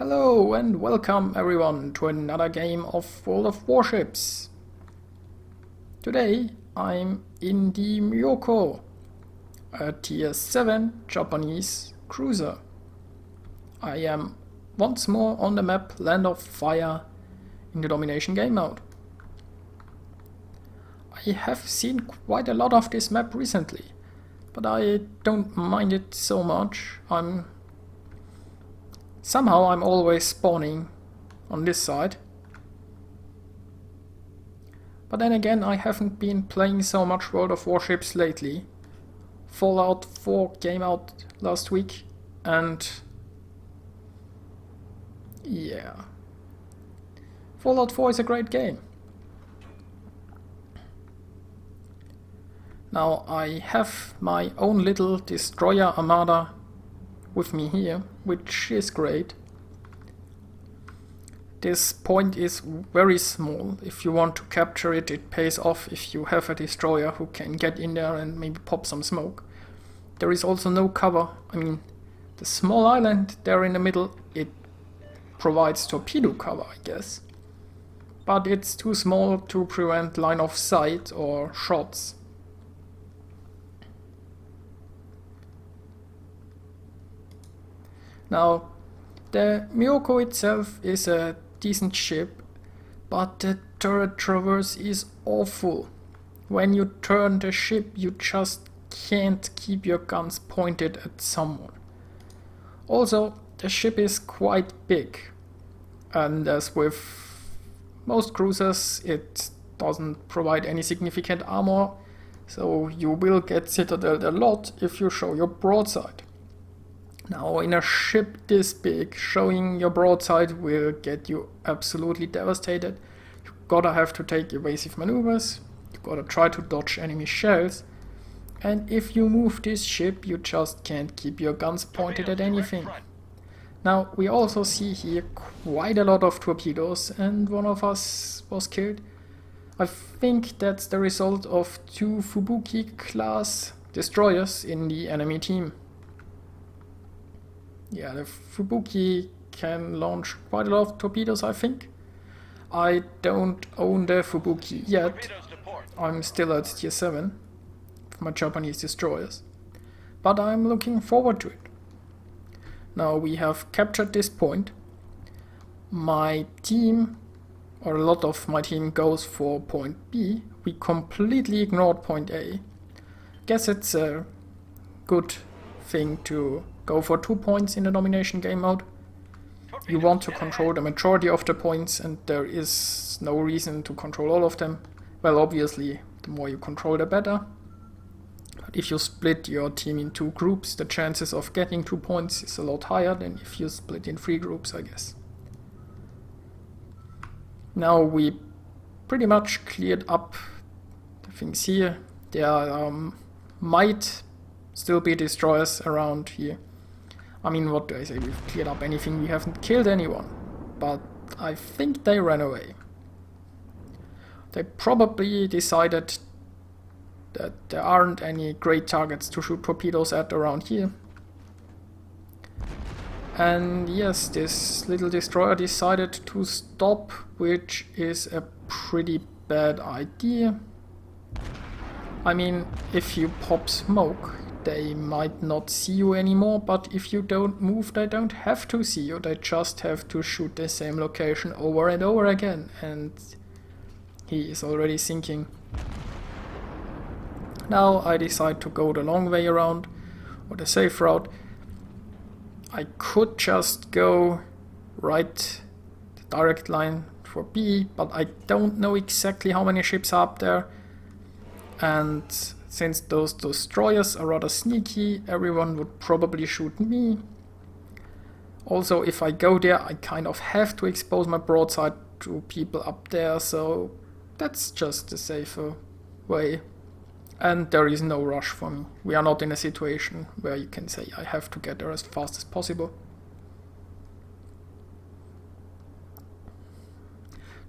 Hello and welcome everyone to another game of World of Warships. Today I'm in the Myoko, a tier 7 Japanese cruiser. I am once more on the map Land of Fire in the domination game mode. I have seen quite a lot of this map recently, but I don't mind it so much. Somehow I'm always spawning on this side. But then again, I haven't been playing so much World of Warships lately. Fallout 4 came out last week and yeah. Fallout 4 is a great game. Now I have my own little destroyer armada with me here, which is great. This point is very small. If you want to capture it, it pays off if you have a destroyer who can get in there and maybe pop some smoke. There is also no cover. I mean, the small island there in the middle, it provides torpedo cover, I guess. But it's too small to prevent line of sight or shots. Now, the Myoko itself is a decent ship, but the turret traverse is awful. When you turn the ship, you just can't keep your guns pointed at someone. Also, the ship is quite big, and as with most cruisers, it doesn't provide any significant armor, so you will get citadeled a lot if you show your broadside. Now, in a ship this big, showing your broadside will get you absolutely devastated. You gotta have to take evasive maneuvers, you gotta try to dodge enemy shells, and if you move this ship, you just can't keep your guns pointed at anything. Now, we also see here quite a lot of torpedoes, and one of us was killed. I think that's the result of 2 Fubuki class destroyers in the enemy team. Yeah, the Fubuki can launch quite a lot of torpedoes, I think. I don't own the Fubuki yet. I'm still at tier 7 for my Japanese destroyers. But I'm looking forward to it. Now we have captured this point. My team, or a lot of my team, goes for point B. We completely ignored point A. Guess it's a good thing to go for 2 points in the domination game mode. You want to control the majority of the points, and there is no reason to control all of them. Well, obviously, the more you control, the better. But if you split your team in 2 groups, the chances of getting 2 points is a lot higher than if you split in 3 groups, I guess. Now we pretty much cleared up the things here. There might still be destroyers around here. I mean, what do I say? We've cleared up anything, we haven't killed anyone. But I think they ran away. They probably decided that there aren't any great targets to shoot torpedoes at around here. And yes, this little destroyer decided to stop, which is a pretty bad idea. I mean, if you pop smoke, they might not see you anymore, but if you don't move, they don't have to see you. They just have to shoot the same location over and over again, and he is already sinking. Now I decide to go the long way around, or the safe route. I could just go right, the direct line for B, but I don't know exactly how many ships are up there, and since those destroyers are rather sneaky, everyone would probably shoot me. Also, if I go there, I kind of have to expose my broadside to people up there, so that's just the safer way. And there is no rush for me. We are not in a situation where you can say I have to get there as fast as possible.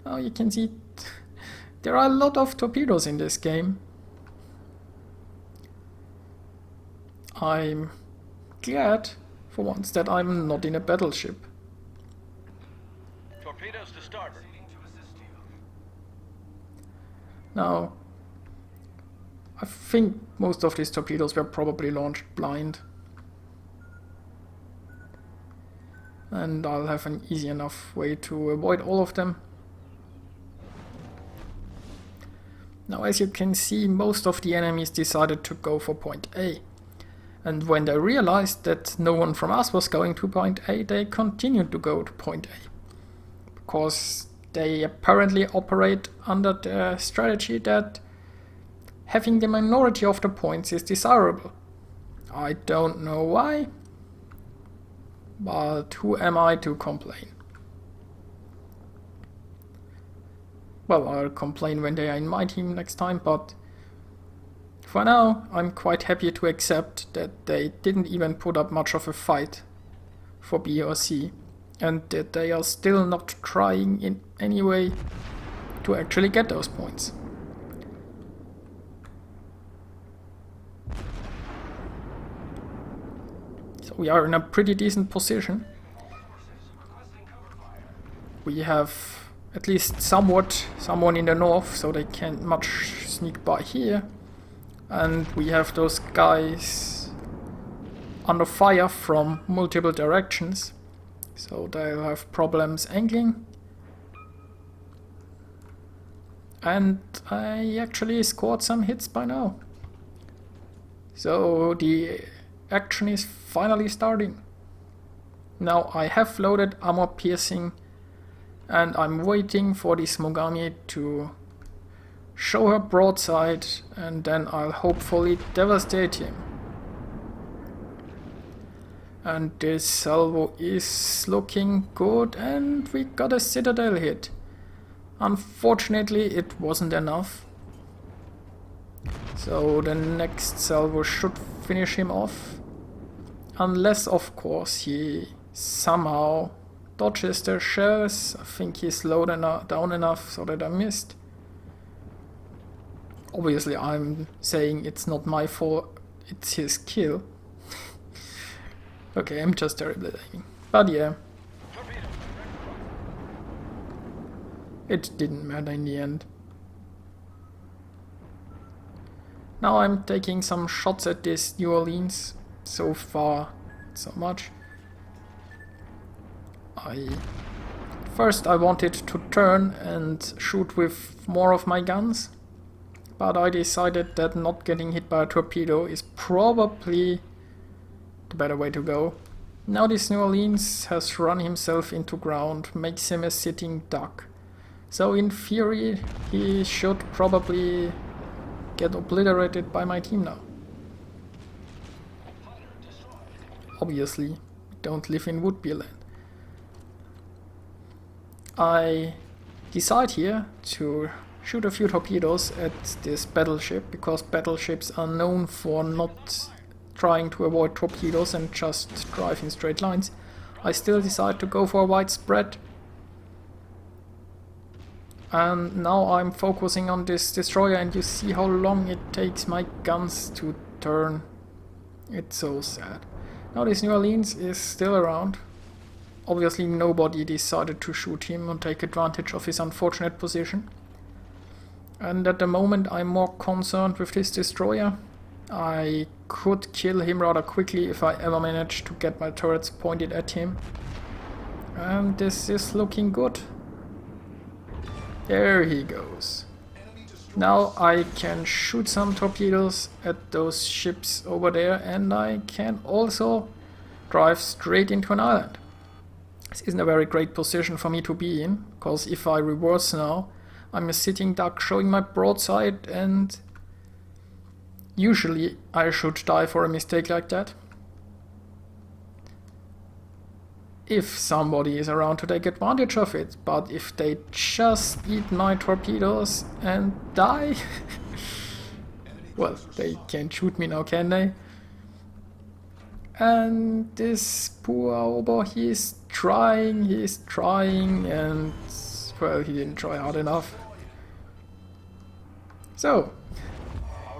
Now you can see there are a lot of torpedoes in this game. I'm glad for once that I'm not in a battleship. Just to starboard. Now, I think most of these torpedoes were probably launched blind. And I'll have an easy enough way to avoid all of them. Now, as you can see, most of the enemies decided to go for point A. And when they realized that no one from us was going to point A, they continued to go to point A. Because they apparently operate under the strategy that having the minority of the points is desirable. I don't know why, but who am I to complain? Well, I'll complain when they are in my team next time, but for now I'm quite happy to accept that they didn't even put up much of a fight for B or C, and that they are still not trying in any way to actually get those points. So we are in a pretty decent position. We have at least somewhat someone in the north, so they can't much sneak by here. And we have those guys under fire from multiple directions, so they'll have problems angling. And I actually scored some hits by now. So the action is finally starting. Now I have loaded armor piercing, and I'm waiting for the Smogami to show her broadside, and then I'll hopefully devastate him. And this salvo is looking good, and we got a citadel hit. Unfortunately, it wasn't enough. So the next salvo should finish him off. Unless, of course, he somehow dodges the shells. I think he's low down enough so that I missed. Obviously, I'm saying it's not my fault, it's his kill. Okay, I'm just terrible at aiming. But yeah. It didn't matter in the end. Now I'm taking some shots at this New Orleans. So far, not so much. First I wanted to turn and shoot with more of my guns, but I decided that not getting hit by a torpedo is probably the better way to go. Now this New Orleans has run himself into ground, makes him a sitting duck. So in theory he should probably get obliterated by my team now. Obviously, we don't live in Woodby land. I decide here to shoot a few torpedoes at this battleship, because battleships are known for not trying to avoid torpedoes and just drive in straight lines. I still decide to go for a wide spread. And now I'm focusing on this destroyer, and you see how long it takes my guns to turn. It's so sad. Now this New Orleans is still around. Obviously nobody decided to shoot him and take advantage of his unfortunate position. And at the moment I'm more concerned with this destroyer. I could kill him rather quickly if I ever managed to get my turrets pointed at him. And this is looking good. There he goes. Now I can shoot some torpedoes at those ships over there, and I can also drive straight into an island. This isn't a very great position for me to be in, because if I reverse now, I'm a sitting duck showing my broadside, and usually I should die for a mistake like that. If somebody is around to take advantage of it, but if they just eat my torpedoes and die, well, they can't shoot me now, can they? And this poor Ober, he's trying, and well, he didn't try hard enough. So,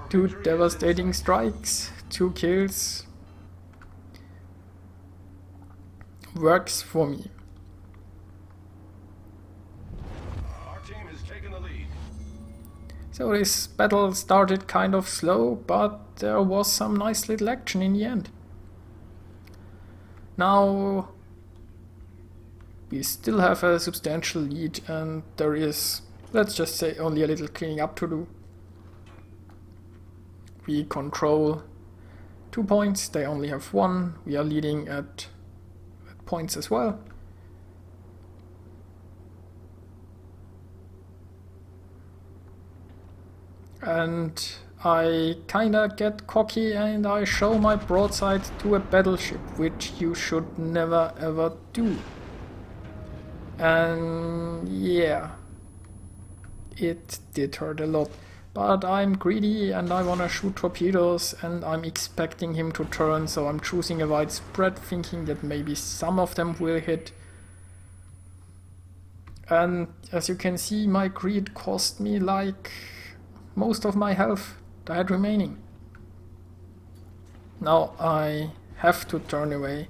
2 devastating strikes, 2 kills. Works for me. So this battle started kind of slow, but there was some nice little action in the end. Now we still have a substantial lead and there is, let's just say, only a little cleaning up to do. We control 2 points, they only have 1. We are leading at points as well. And I kinda get cocky and I show my broadside to a battleship, which you should never ever do. And yeah, it did hurt a lot. But I'm greedy and I wanna shoot torpedoes and I'm expecting him to turn, so I'm choosing a wide spread, thinking that maybe some of them will hit. And as you can see, my greed cost me like most of my health that I had remaining. Now I have to turn away.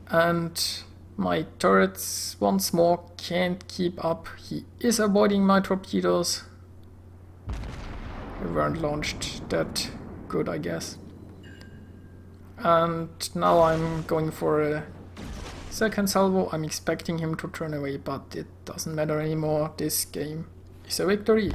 And my turrets once more can't keep up. He is avoiding my torpedoes. They weren't launched that good, I guess. And now I'm going for a second salvo. I'm expecting him to turn away, but it doesn't matter anymore. This game is a victory.